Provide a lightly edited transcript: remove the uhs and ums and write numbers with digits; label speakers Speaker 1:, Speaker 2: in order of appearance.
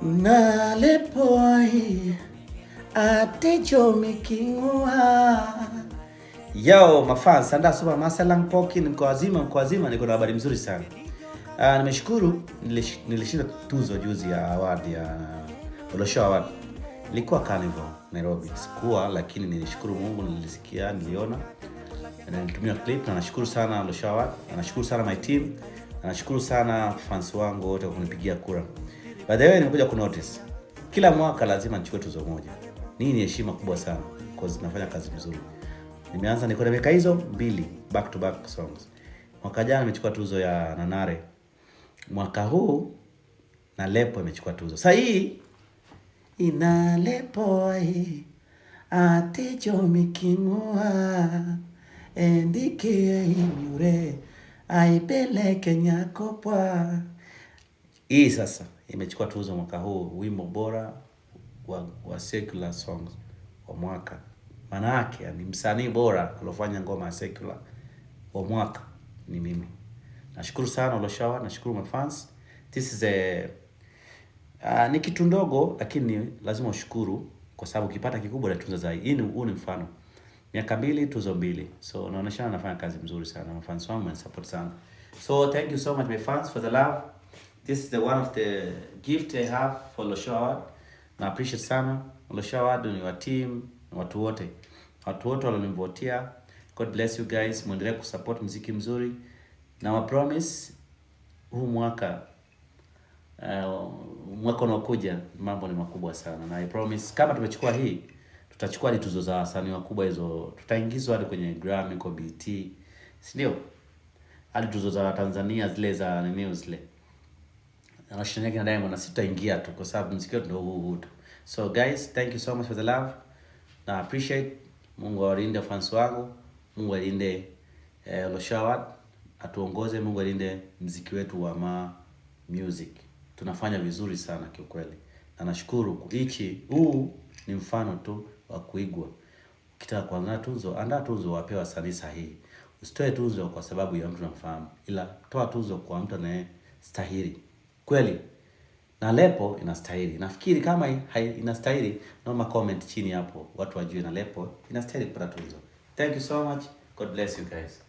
Speaker 1: Nalepoi atejo mikingua. Yo mafans, sanda super masalang poki mko wazima niko na habari mzuri sana. Nimeshukuru nilishinda tuzo juzi ya award ya Olosho Award. Ilikuwa Carnival Nairobi. Sikuwa lakini nilishukuru Mungu, nilisikia, niliona. Na nilitumia clip na nashukuru sana Olosho Award. Na nashukuru sana my team. Na nashukuru sana fans wangu wote kwa kunipigia kura. By the way, nimekuja ku notice kila mwaka lazima nichukue tuzo moja. Ni heshima kubwa sana because nafanya kazi nzuri. Nimeanza niko na miaka hizo 2 back to back songs. Mwaka jana nimechukua tuzo ya Nanare. Mwaka huu na Lepo imechukua tuzo. Sasa hii inalepo atejo mikingua endike imure aipeleke nyakopwa. Hii sasa imechukua tuzo mwaka huu, wimbo bora wa secular songs wa mwaka. Maana yake ni msanii bora alofanya ngoma ya secular wa mwaka ni mimi. Nashukuru sana Olosho, nashukuru my fans. This is ni kitu ndogo lakini lazima ushukuru kwa sababu ukipata kikubwa na tuzo zaidi. Huu ni mfano. Miaka 2 tuzo 2. So naonyesha nafanya kazi mzuri sana. My fans wangu na support sana. So thank you so much my fans for the love. This is one of the gift I have for Olosho. Na appreciate sana. Olosho ni wa team, watu wote. Watu wote walonivotia. God bless you guys. Muendelee kusupport muziki mzuri. Na I promise huu mwaka unaokuja mambo ni makubwa sana. Na I promise kama tumechukua hii, tutachukua hadi tuzo za wasanii wakubwa hizo. Tutaingizwa hadi kwenye Grammy, kwa BET. Si ndio? Hadi tuzo za Tanzania zile za nini zile. Anashindana na Diamond na sitaingia tu kwa sababu muziki wetu ndio huu tu. So guys, thank you so much for the love. Na appreciate. Mungu awalinde fans wangu. Mungu alinde Olosho, atuongoze. Mungu alinde muziki wetu wa music. Tunafanya vizuri sana kiukweli. Na nashukuru huu ni mfano tu wa kuigwa. Ukitaka kuandaa tuzo, andaa tuzo wapewa wasanii sahihi. Usitoe tuzo kwa sababu ya mtu unamfahamu, ila toa tuzo kwa mtu anayestahili. Kweli na Lepo inastahili. Nafikiri kama inastahili, naomba comment chini hapo watu wajue na Lepo inastahili kupata tuzo. Thank you so much. God bless you guys.